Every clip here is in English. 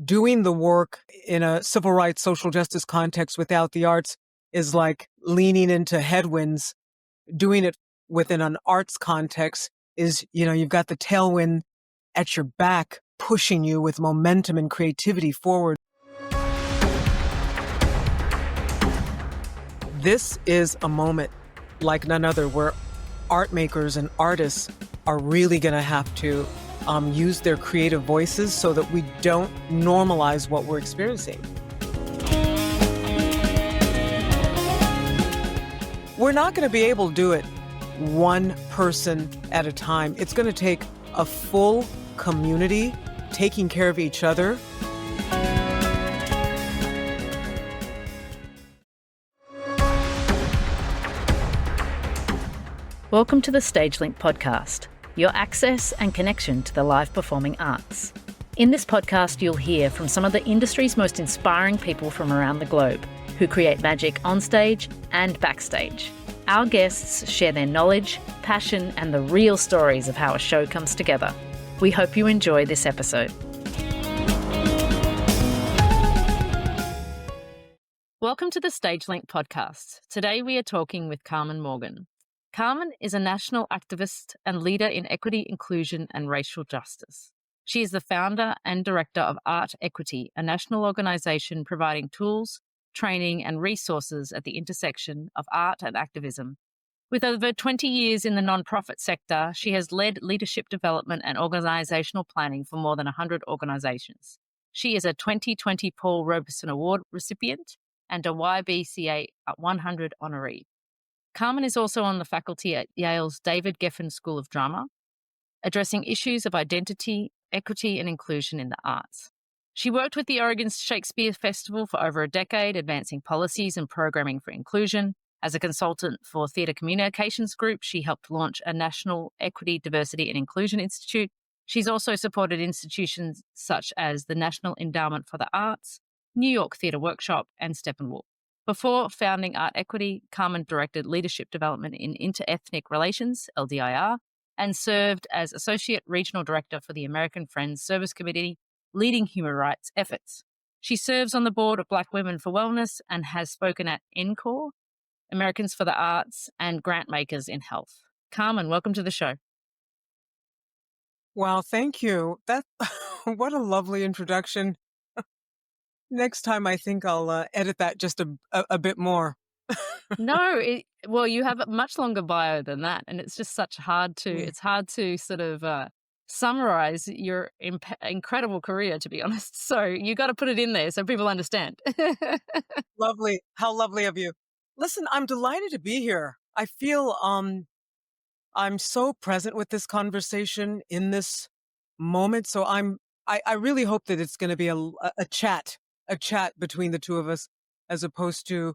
doing the work in a civil rights, social justice context without the arts is like leaning into headwinds. Doing it within an arts context is, you've got the tailwind at your back, pushing you with momentum and creativity forward. This is a moment like none other where art makers and artists are really going to have to use their creative voices so that we don't normalize what we're experiencing. We're not going to be able to do it one person at a time. It's going to take a full community taking care of each other. Welcome to the StageLink podcast, your access and connection to the live performing arts. In this podcast, you'll hear from some of the industry's most inspiring people from around the globe who create magic on stage and backstage. Our guests share their knowledge, passion, and the real stories of how a show comes together. We hope you enjoy this episode. Welcome to the StageLink podcast. Today we are talking with Carmen Morgan. Carmen is a national activist and leader in equity, inclusion, and racial justice. She is the founder and director of artEquity, a national organisation providing tools, training, and resources at the intersection of art and activism. With over 20 years in the non-profit sector, she has led leadership development and organisational planning for more than 100 organisations. She is a 2020 Paul Robeson Award recipient and a YBCA 100 honoree. Carmen is also on the faculty at Yale's David Geffen School of Drama, addressing issues of identity, equity, and inclusion in the arts. She worked with the Oregon Shakespeare Festival for over a decade, advancing policies and programming for inclusion. As a consultant for Theatre Communications Group, she helped launch a National Equity, Diversity and Inclusion Institute. She's also supported institutions such as the National Endowment for the Arts, New York Theatre Workshop, and Steppenwolf. Before founding artEquity, Carmen directed leadership development in interethnic relations, LDIR, and served as Associate Regional Director for the American Friends Service Committee, leading human rights efforts. She serves on the board of Black Women for Wellness and has spoken at NCORE, Americans for the Arts, and Grantmakers in Health. Carmen, welcome to the show. Wow, thank you. What a lovely introduction. Next time, I think I'll edit that just a bit more. Well, you have a much longer bio than that, and it's just it's hard to sort of summarize your incredible career, to be honest. So you got to put it in there so people understand. Lovely. How lovely of you. Listen, I'm delighted to be here. I feel I'm so present with this conversation in this moment. So I really hope that it's going to be a chat between the two of us, as opposed to,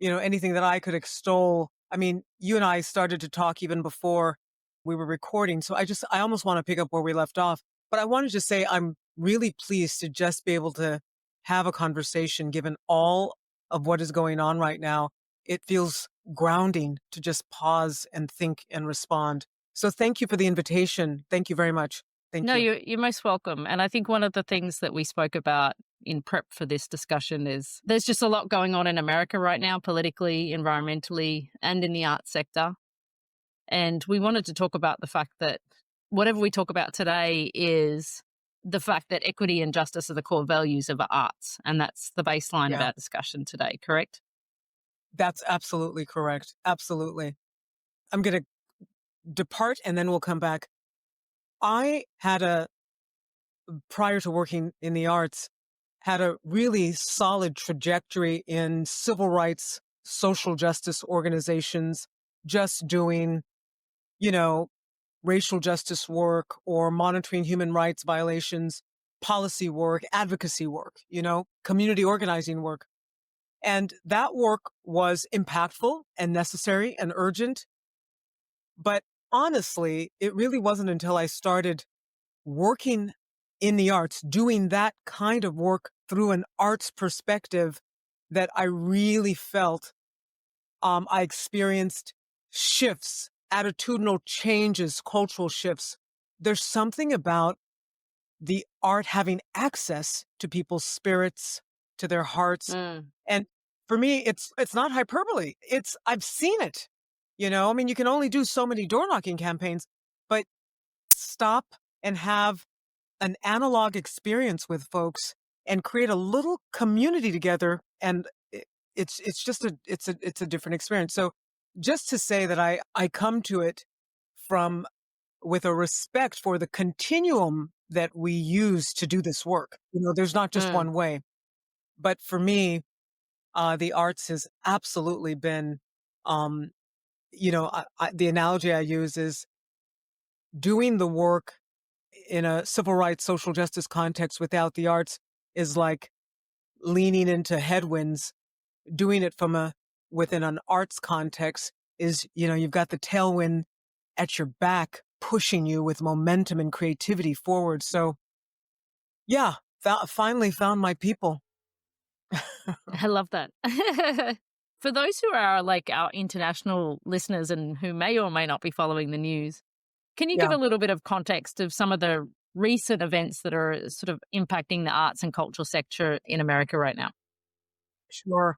anything that I could extol. I mean, you and I started to talk even before we were recording. So I almost want to pick up where we left off. But I wanted to say I'm really pleased to just be able to have a conversation given all of what is going on right now. It feels grounding to just pause and think and respond. So thank you for the invitation. Thank you very much. Thank you. You're most welcome. And I think one of the things that we spoke about in prep for this discussion is there's just a lot going on in America right now, politically, environmentally, and in the arts sector. And we wanted to talk about the fact that whatever we talk about today is the fact that equity and justice are the core values of the arts. And that's the baseline of our discussion today, correct? That's absolutely correct. Absolutely. I'm going to depart and then we'll come back. I had prior to working in the arts, had a really solid trajectory in civil rights, social justice organizations, just doing, racial justice work or monitoring human rights violations, policy work, advocacy work, community organizing work. And that work was impactful and necessary and urgent. But honestly, it really wasn't until I started working in the arts, doing that kind of work through an arts perspective, that I really felt I experienced shifts, attitudinal changes, cultural shifts. There's something about the art having access to people's spirits, to their hearts. Mm. And for me, it's not hyperbole. I've seen it. I mean, you can only do so many door knocking campaigns, but stop and have an analog experience with folks and create a little community together. And it's just it's a different experience. So just to say that I come to it from with a respect for the continuum that we use to do this work. There's not just Mm. one way. But for me, the arts has absolutely been, um, the analogy I use is doing the work in a civil rights, social justice context without the arts is like leaning into headwinds. Doing it within an arts context is, you've got the tailwind at your back pushing you with momentum and creativity forward. So yeah, finally found my people. I love that. For those who are like our international listeners and who may or may not be following the news, can you give Yeah, a little bit of context of some of the recent events that are sort of impacting the arts and cultural sector in America right now? sure.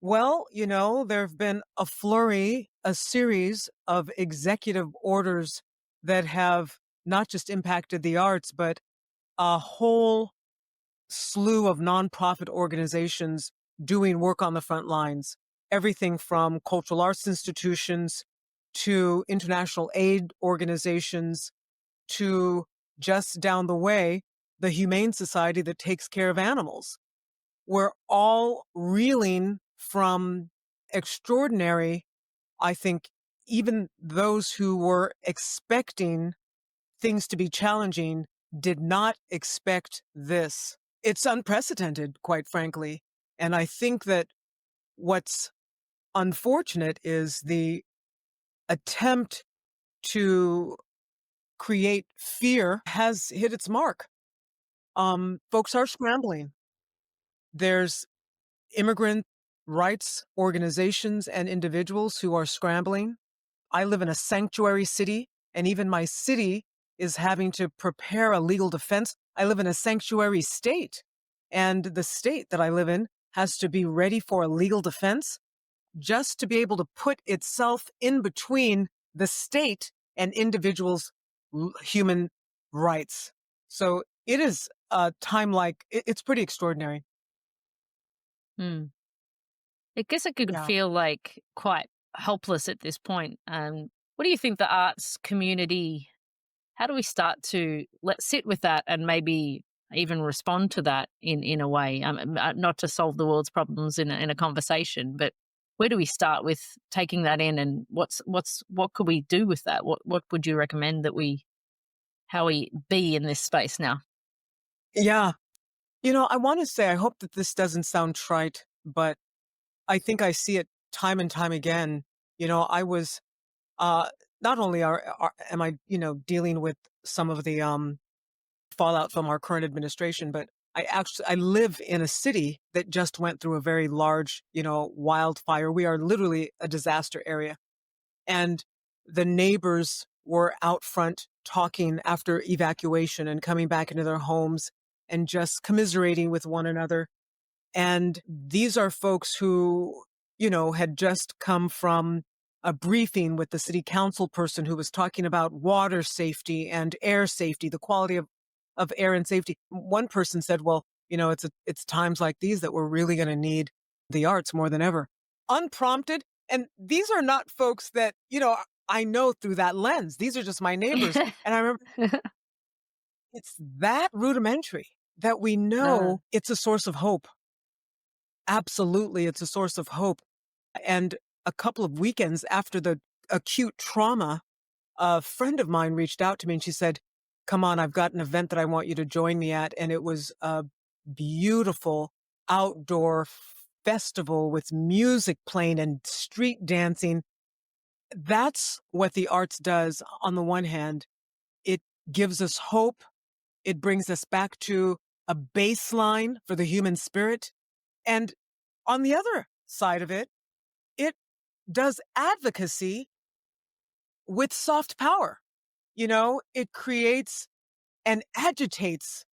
Well, there have been a series of executive orders that have not just impacted the arts, but a whole slew of nonprofit organizations doing work on the front lines. Everything from cultural arts institutions to international aid organizations to just down the way, the Humane Society that takes care of animals. We're all reeling from extraordinary, I think, even those who were expecting things to be challenging did not expect this. It's unprecedented, quite frankly. And I think that what's unfortunate is the attempt to create fear has hit its mark. Folks are scrambling. There's immigrant rights organizations and individuals who are scrambling. I live in a sanctuary city, and even my city is having to prepare a legal defense. I live in a sanctuary state, and the state that I live in has to be ready for a legal defense just to be able to put itself in between the state and individuals' human rights. So it is a time it's pretty extraordinary. Hmm. I guess it could Yeah. feel like quite helpless at this point. What do you think the arts community, how do we start to let sit with that and maybe even respond to that in a way? Not to solve the world's problems in a conversation, but where do we start with taking that in, and what could we do with that? What would you recommend that how we be in this space now? Yeah. I want to say, I hope that this doesn't sound trite, but I think I see it time and time again. I was, uh, not only am I, dealing with some of the, fallout from our current administration, but I live in a city that just went through a very large, wildfire. We are literally a disaster area. And the neighbors were out front talking after evacuation and coming back into their homes and just commiserating with one another. And these are folks who, had just come from a briefing with the city council person who was talking about water safety and air safety, the quality of air and safety. One person said, well, it's times like these that we're really going to need the arts more than ever. Unprompted. And these are not folks that, I know through that lens. These are just my neighbors. And I remember it's that rudimentary that we Uh, know it's a source of hope. Absolutely, it's a source of hope. And a couple of weekends after the acute trauma, a friend of mine reached out to me and she said, come on, I've got an event that I want you to join me at. And it was a beautiful outdoor festival with music playing and street dancing. That's what the arts does. On the one hand, it gives us hope. It brings us back to a baseline for the human spirit. And on the other side of it, it does advocacy with soft power. It creates and agitates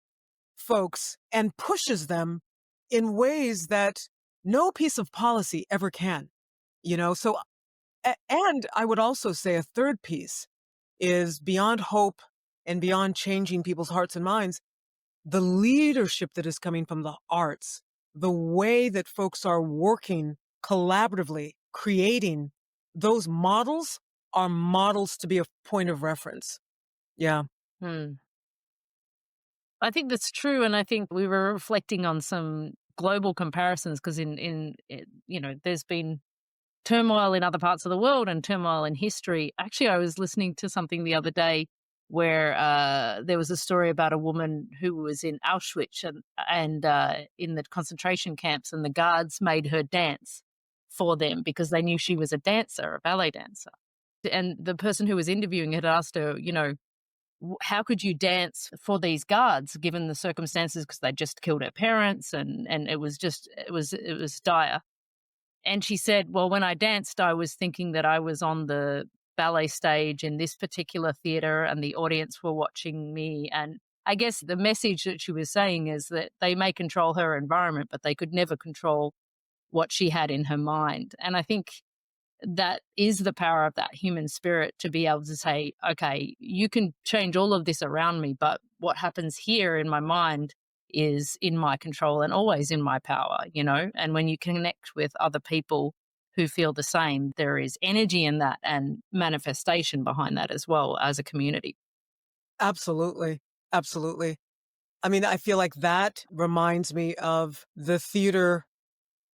folks and pushes them in ways that no piece of policy ever can, So, and I would also say a third piece is beyond hope and beyond changing people's hearts and minds, the leadership that is coming from the arts, the way that folks are working collaboratively, creating those models are models to be a point of reference. Yeah, Hmm. I think that's true, and I think we were reflecting on some global comparisons because there's been turmoil in other parts of the world and turmoil in history. Actually, I was listening to something the other day where there was a story about a woman who was in Auschwitz and in the concentration camps, and the guards made her dance for them because they knew she was a dancer, a ballet dancer. And the person who was interviewing had asked her, how could you dance for these guards given the circumstances because they just killed her parents and it was dire. And she said, well, when I danced, I was thinking that I was on the ballet stage in this particular theater and the audience were watching me. And I guess the message that she was saying is that they may control her environment, but they could never control what she had in her mind. And I think that is the power of that human spirit to be able to say, okay, you can change all of this around me, but what happens here in my mind is in my control and always in my power. And when you connect with other people who feel the same, there is energy in that and manifestation behind that as well as a community. absolutely. Absolutely. I mean, I feel like that reminds me of the theater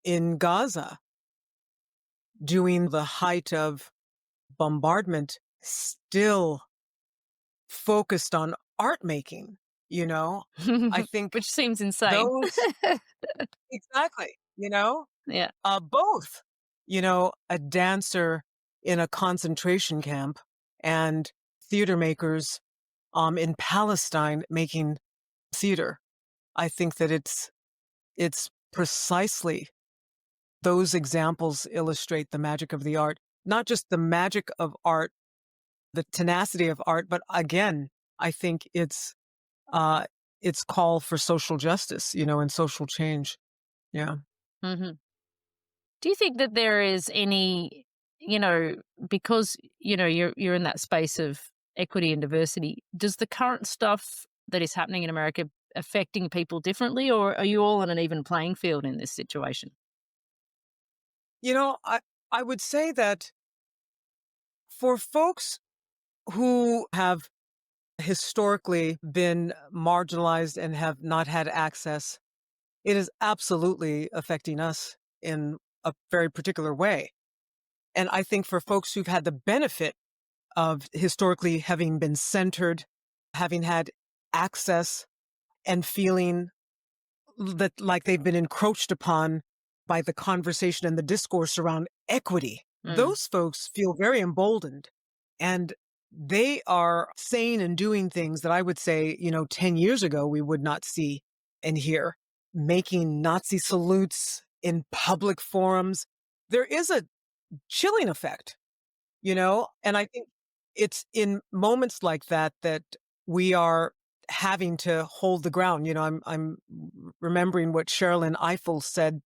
in Gaza during the height of bombardment, still focused on art making, you know? I think Which seems insane. those exactly, Yeah. both, a dancer in a concentration camp and theater makers, in Palestine making theater. I think that it's precisely those examples illustrate the magic of the art, not just the magic of art, the tenacity of art, but again, I think it's call for social justice, and social change. Yeah. hmm Do you think that there is any, you know, because you're in that space of equity and diversity, does the current stuff that is happening in America affecting people differently, or are you all on an even playing field in this situation? I would say that for folks who have historically been marginalized and have not had access, it is absolutely affecting us in a very particular way. And I think for folks who've had the benefit of historically having been centered, having had access and feeling that like they've been encroached upon by the conversation and the discourse around equity. Mm. Those folks feel very emboldened and they are saying and doing things that I would say, 10 years ago we would not see and hear, making Nazi salutes in public forums. There is a chilling effect, and I think it's in moments like that that we are having to hold the ground. I'm remembering what Sherilyn Ifill said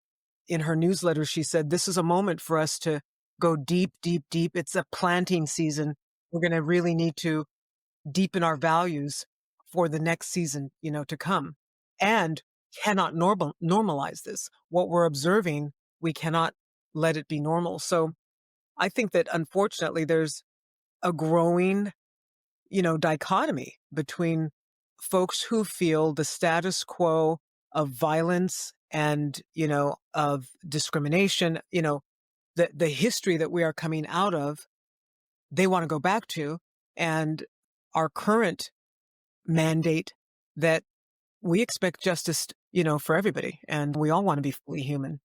in her newsletter. She said, "This is a moment for us to go deep, deep, deep. It's a planting season. We're going to really need to deepen our values for the next season, to come, and cannot normalize this. What we're observing, we cannot let it be normal." So I think that unfortunately there's a growing, dichotomy between folks who feel the status quo of violence and, of discrimination, the history that we are coming out of, they want to go back to, and our current mandate that we expect justice, for everybody, and we all want to be fully human.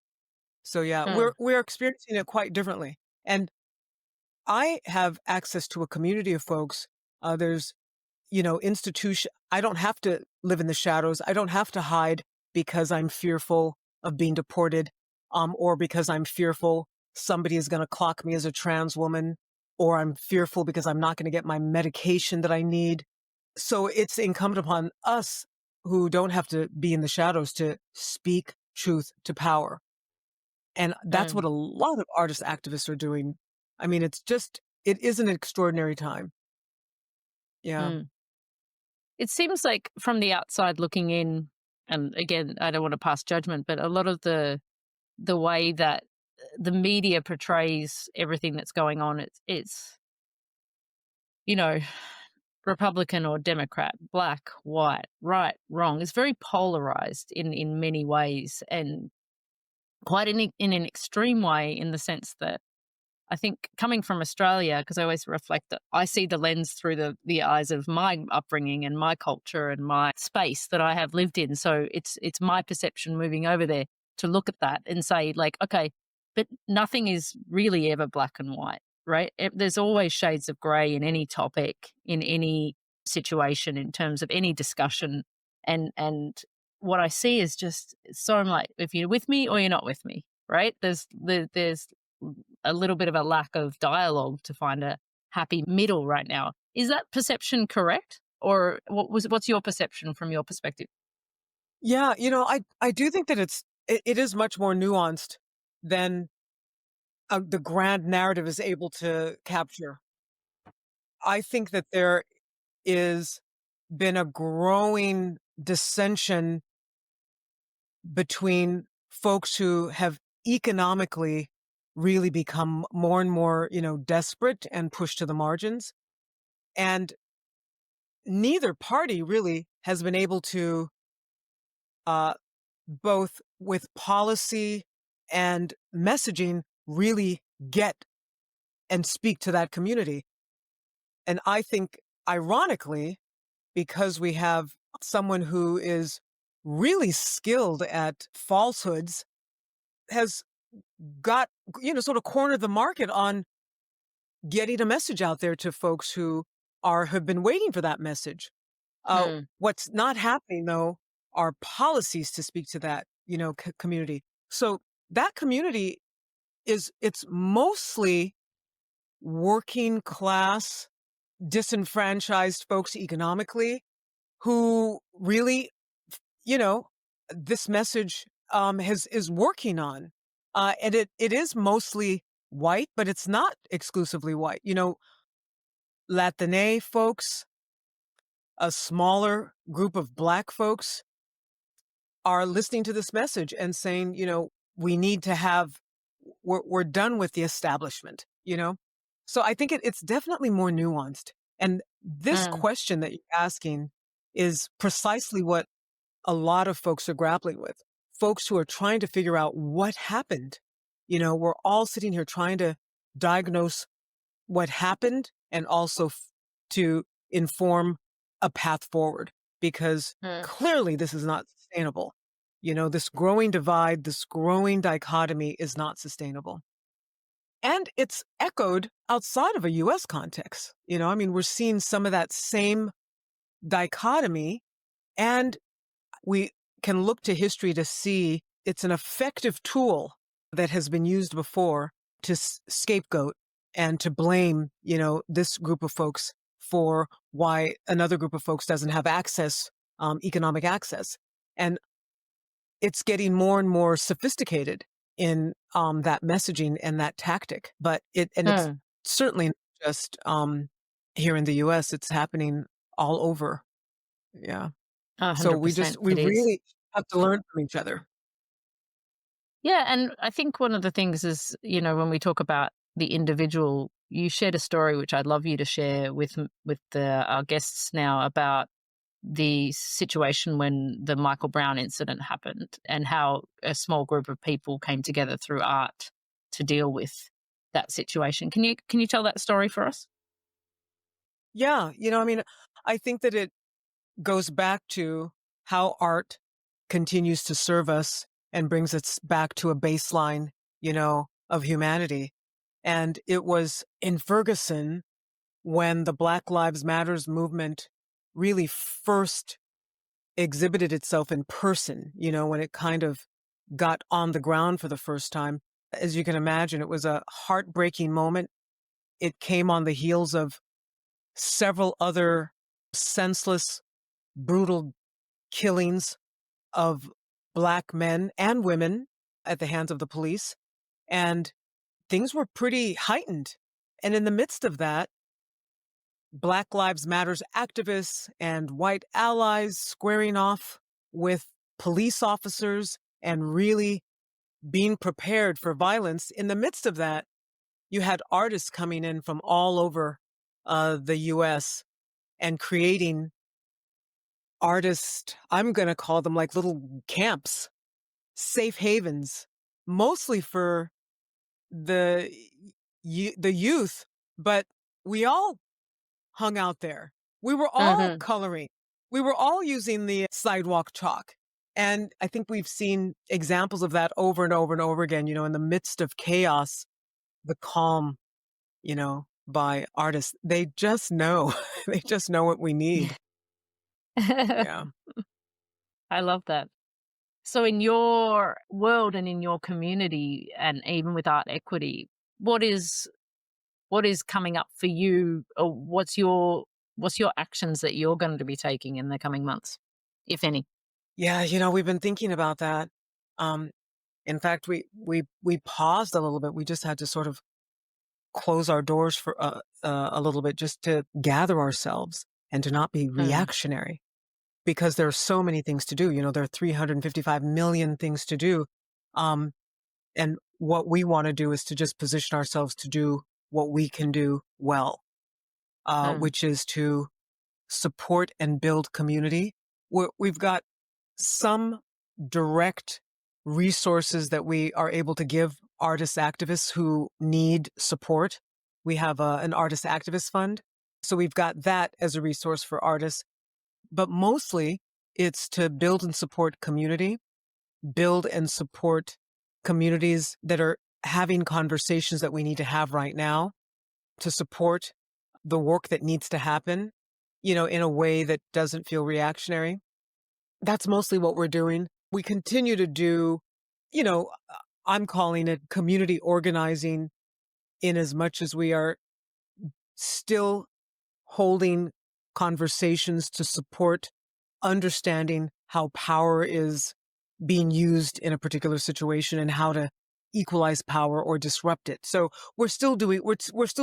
So yeah, Mm. we're experiencing it quite differently. And I have access to a community of folks. There's, institution. I don't have to live in the shadows. I don't have to hide because I'm fearful of being deported, or because I'm fearful somebody is going to clock me as a trans woman, or I'm fearful because I'm not going to get my medication that I need. So it's incumbent upon us who don't have to be in the shadows to speak truth to power. And that's what Mm, a lot of artist activists are doing. I mean, it is an extraordinary time. Yeah. mm. It seems like from the outside looking in, and again, I don't want to pass judgment, but a lot of the way that the media portrays everything that's going on, it's you know, Republican or Democrat, black, white, right, wrong. It's very polarized in many ways, and quite in an extreme way, in the sense that I think coming from Australia, because I always reflect that I see the lens through the eyes of my upbringing and my culture and my space that I have lived in. So it's my perception moving over there to look at that and say, like, okay, but nothing is really ever black and white, right? There's always shades of gray in any topic, in any situation, in terms of any discussion. And what I see is just so I'm like, if you're with me or you're not with me, right? There's a little bit of a lack of dialogue to find a happy middle right now. Is that perception correct? Or what's your perception from your perspective? Yeah, I do think that it is much more nuanced than the grand narrative is able to capture. I think that there is been a growing dissension between folks who have economically really become more and more, desperate and pushed to the margins. And neither party really has been able to, uh, both with policy and messaging, really get and speak to that community. And I think, ironically, because we have someone who is really skilled at falsehoods, has got, sort of cornered the market on getting a message out there to folks who have been waiting for that message. Hmm. What's not happening though are policies to speak to that, community. So that community it's mostly working class, disenfranchised folks economically who really, you know, this message has is working on. And it is mostly white, but it's not exclusively white. Latine folks, a smaller group of black folks are listening to this message and saying, we need to have we're done with the establishment, So I think it's definitely more nuanced. And this Mm, question that you're asking is precisely what a lot of folks are grappling with. Folks who are trying to figure out what happened. We're all sitting here trying to diagnose what happened and also to inform a path forward because mm, clearly this is not sustainable. This growing divide, this growing dichotomy is not sustainable. And it's echoed outside of a US context. I mean, we're seeing some of that same dichotomy, and we can look to history to see it's an effective tool that has been used before to scapegoat and to blame, this group of folks for why another group of folks doesn't have access, economic access. And it's getting more and more sophisticated in that messaging and that tactic. But it's mm. certainly not just here in the US, it's happening all over. Yeah. So 100% we it is. really have to learn from each other. Yeah, and I think one of the things is, when we talk about the individual, you shared a story which I'd love you to share with our guests now about the situation when the Michael Brown incident happened and how a small group of people came together through art to deal with that situation. Can you tell that story for us? Yeah, I mean, I think that it goes back to how art continues to serve us and brings us back to a baseline, of humanity. And it was in Ferguson when the Black Lives Matters movement really first exhibited itself in person, when it kind of got on the ground for the first time. As you can imagine, it was a heartbreaking moment. It came on the heels of several other senseless, brutal killings of Black men and women at the hands of the police. And things were pretty heightened. And in the midst of that, Black Lives Matters activists and white allies squaring off with police officers and really being prepared for violence. In the midst of that, you had artists coming in from all over the US and creating I'm going to call them like little camps, safe havens, mostly for the the youth, but we all hung out there. We were all Hmm. coloring. We were all using the sidewalk chalk. And I think we've seen examples of that over and over and over again, in the midst of chaos, the calm, by artists. They just know. They just know what we need. Yeah. I love that. So, in your world and in your community, and even with art equity, what is what is coming up for you? Or what's your actions that you're going to be taking in the coming months, if any? Yeah, we've been thinking about that. Um, in fact, we paused a little bit. We just had to sort of close our doors for a little bit just to gather ourselves and to not be Mm, reactionary because there are so many things to do. There are 355 million things to do. Um, and what we want to do is to just position ourselves to do what we can do well, mm, which is to support and build community. We've got some direct resources that we are able to give artist activists who need support. We have an artist activist fund. So we've got that as a resource for artists, but mostly it's to build and support community, build and support communities that are having conversations that we need to have right now to support the work that needs to happen, in a way that doesn't feel reactionary. That's mostly what we're doing. We continue to do, you know, I'm calling it community organizing in as much as we are still holding conversations to support understanding how power is being used in a particular situation and how to equalize power or disrupt it. So we're still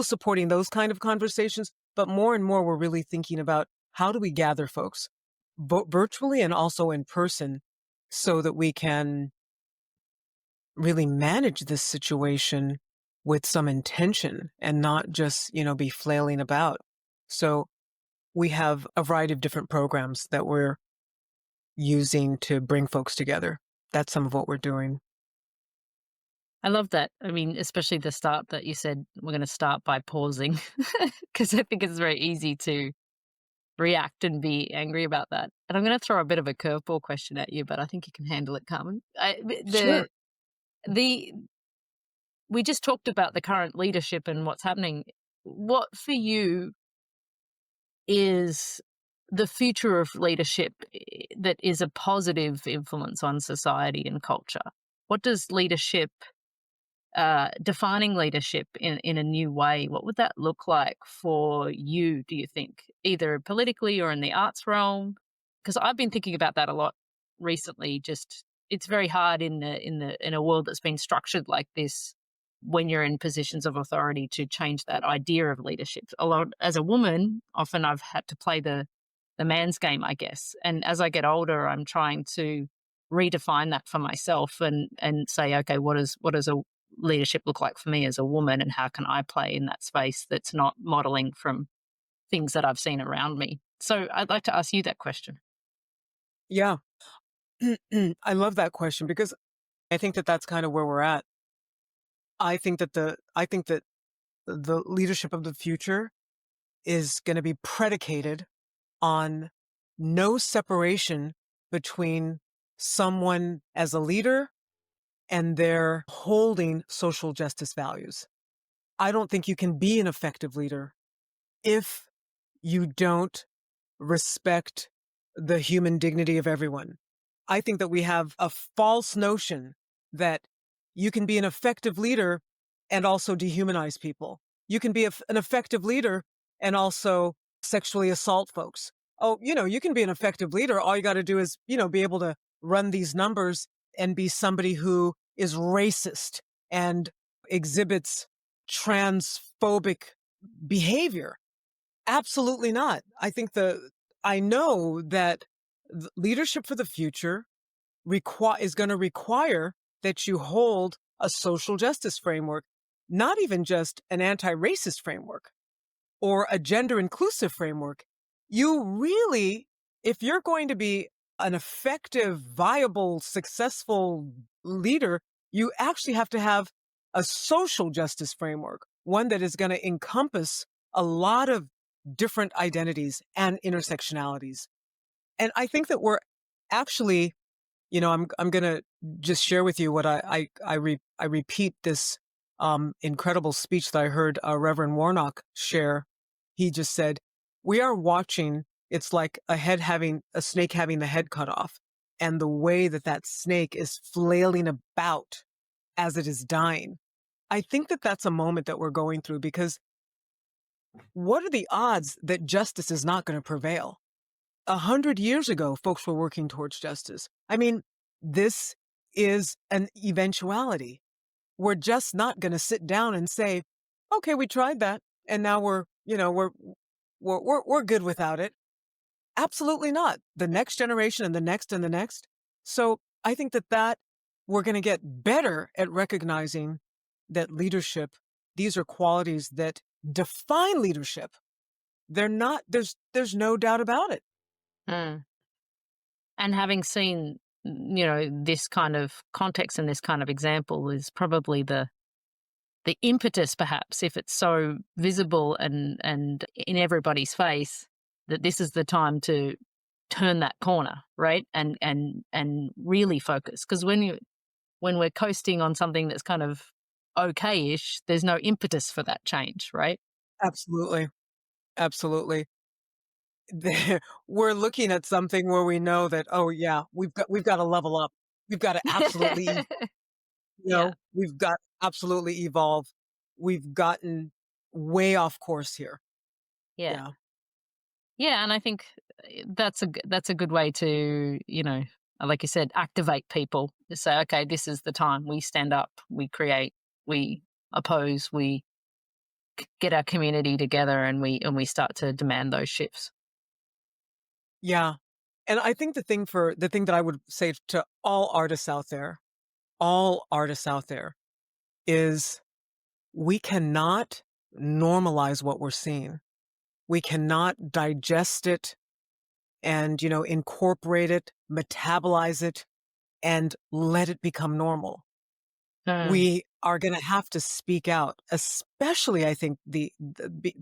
supporting those kind of conversations, but more and more we're really thinking about how do we gather folks virtually and also in person so that we can really manage this situation with some intention and not just, be flailing about. So we have a variety of different programs that we're using to bring folks together. That's some of what we're doing. I love that. I mean, especially the start that you said we're going to start by pausing, because I think it's very easy to react and be angry about that. And I'm going to throw a bit of a curveball question at you, but I think you can handle it, Carmen. Sure. The we just talked about the current leadership and what's happening. What for you is the future of leadership that is a positive influence on society and culture? What does leadership, defining leadership in a new way, what would that look like for you, do you think, either politically or in the arts realm? Because I've been thinking about that a lot recently. Just it's very hard in a world that's been structured like this when you're in positions of authority to change that idea of leadership. A lot as a woman, often I've had to play the man's game, I guess. And as I get older, I'm trying to redefine that for myself and say, okay, what does a leadership look like for me as a woman, and how can I play in that space that's not modeling from things that I've seen around me? So I'd like to ask you that question. Yeah. I love that question because I think that that's kind of where we're at. I think that the leadership of the future is going to be predicated on no separation between someone as a leader and their holding social justice values. I don't think you can be an effective leader if you don't respect the human dignity of everyone. I think that we have a false notion that you can be an effective leader and also dehumanize people. You can be an effective leader and also sexually assault folks. oh, you can be an effective leader. All you got to do is, be able to run these numbers and be somebody who is racist and exhibits transphobic behavior. Absolutely not. I know that leadership for the future is going to require that you hold a social justice framework, not even just an anti-racist framework or a gender inclusive framework. You really, if you're going to be an effective, viable, successful leader, you actually have to have a social justice framework, one that is going to encompass a lot of different identities and intersectionalities. And I think that we're actually, I'm going to just share with you what I repeat this incredible speech that I heard Reverend Warnock share. He just said, "We are watching. It's like a snake having the head cut off, and the way that that snake is flailing about as it is dying." I think that that's a moment that we're going through because what are the odds that justice is not going to prevail? 100 years ago, folks were working towards justice. I mean, this is an eventuality. We're just not going to sit down and say, "Okay, we tried that, and now we're good without it." Absolutely not. The next generation and the next and the next. So I think that we're going to get better at recognizing that leadership. These are qualities that define leadership. They're not. There's no doubt about it. Mm. And having seen, this kind of context and this kind of example is probably the impetus, perhaps, if it's so visible and in everybody's face, that this is the time to turn that corner, right? And really focus. Because when we're coasting on something that's kind of okay-ish, there's no impetus for that change, right? Absolutely. Absolutely. We're looking at something where we know that, oh yeah, we've got to level up. We've got to absolutely, Yeah, we've got absolutely evolve. We've gotten way off course here. yeah. Yeah. Yeah, and I think that's a good way to, like you said, activate people to say, okay, this is the time we stand up, we create, we oppose, we get our community together, and we start to demand those shifts. Yeah. And I think the thing that I would say to all artists out there is we cannot normalize what we're seeing. We cannot digest it and, incorporate it, metabolize it, and let it become normal. Mm, We are going to have to speak out, especially I think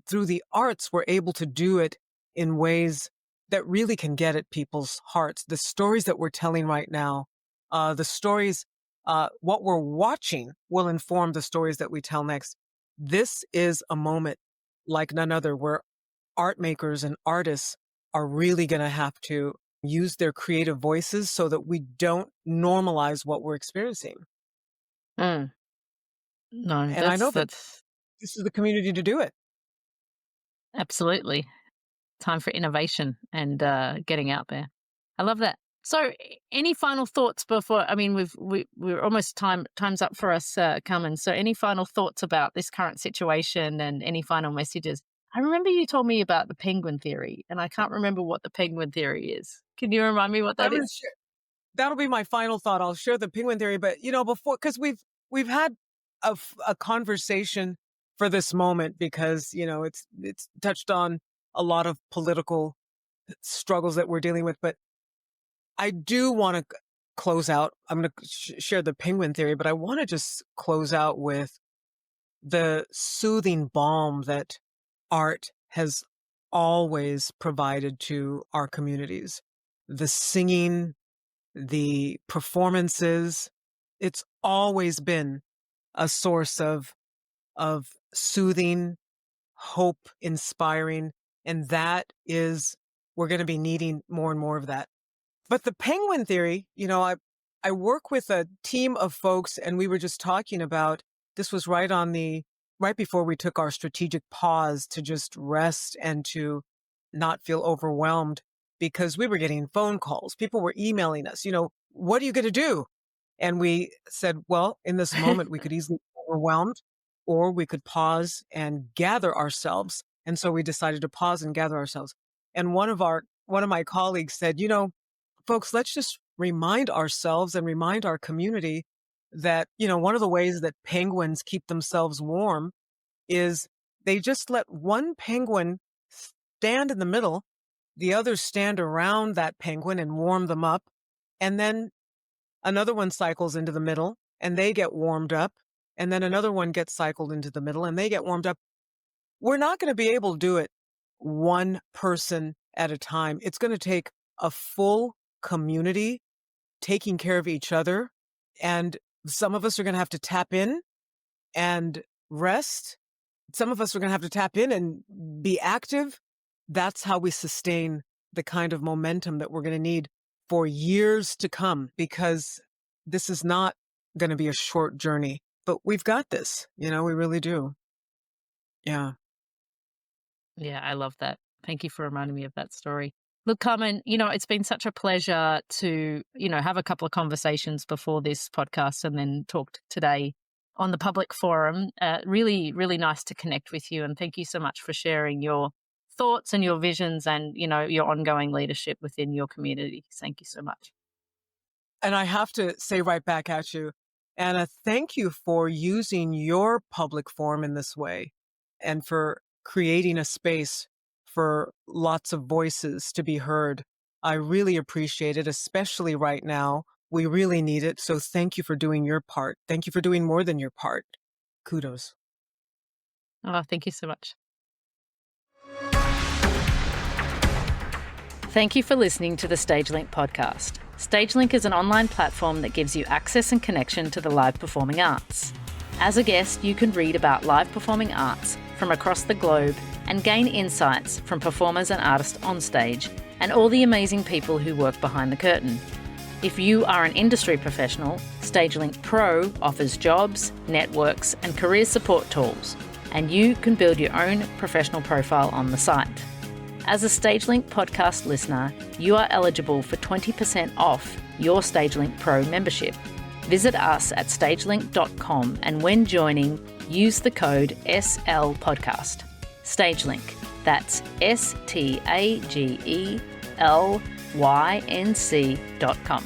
through the arts, we're able to do it in ways that really can get at people's hearts. The stories that we're telling right now, the stories, what we're watching will inform the stories that we tell next. This is a moment like none other where art makers and artists are really going to have to use their creative voices so that we don't normalize what we're experiencing. mm. No, And I know that that's this is the community to do it. absolutely time for innovation and getting out there. I love that. So, any final thoughts before? I mean, we're almost time's up for us, Carmen. So, any final thoughts about this current situation and any final messages? I remember you told me about the penguin theory, and I can't remember what the penguin theory is. Can you remind me what I'm that gonna is? share That'll be my final thought. I'll share the penguin theory, but, before because we've had a conversation for this moment because, it's touched on a lot of political struggles that we're dealing with, but I do wanna close out. I'm gonna share the penguin theory, but I wanna just close out with the soothing balm that art has always provided to our communities. The singing, the performances, it's always been a source of soothing, hope, inspiring, and that is we're going to be needing more and more of that. But the penguin theory, I work with a team of folks and we were just talking about this was right before we took our strategic pause to just rest and to not feel overwhelmed. because we were getting phone calls. People were emailing us, what are you going to do? And we said, well, in this moment, we could easily be overwhelmed, or we could pause and gather ourselves. And so we decided to pause and gather ourselves. And one of my colleagues said, folks, let's just remind ourselves and remind our community that, one of the ways that penguins keep themselves warm is they just let one penguin stand in the middle, the others stand around that penguin and warm them up. And then another one cycles into the middle and they get warmed up. And then another one gets cycled into the middle and they get warmed up. We're not going to be able to do it one person at a time. It's going to take a full community taking care of each other. And some of us are going to have to tap in and rest. Some of us are going to have to tap in and be active. That's how we sustain the kind of momentum that we're going to need for years to come, because this is not going to be a short journey. But we've got this, we really do. Yeah. Yeah, I love that. Thank you for reminding me of that story. Look, Carmen, it's been such a pleasure to, have a couple of conversations before this podcast and then talked today on the public forum. Really, really nice to connect with you. And thank you so much for sharing your thoughts and your visions and, your ongoing leadership within your community. Thank you so much. And I have to say right back at you, Anna, thank you for using your public forum in this way and for creating a space for lots of voices to be heard. I really appreciate it, especially right now. We really need it. So thank you for doing your part. Thank you for doing more than your part. Kudos. Oh, thank you so much. Thank you for listening to the StageLink podcast. StageLink is an online platform that gives you access and connection to the live performing arts. As a guest, you can read about live performing arts from across the globe and gain insights from performers and artists on stage and all the amazing people who work behind the curtain. If you are an industry professional, StageLink Pro offers jobs, networks, and career support tools, and you can build your own professional profile on the site. As a StageLink podcast listener, you are eligible for 20% off your StageLink Pro membership. Visit us at stagelink.com and when joining, use the code SLPodcast. StageLink, that's StagelYnc.com.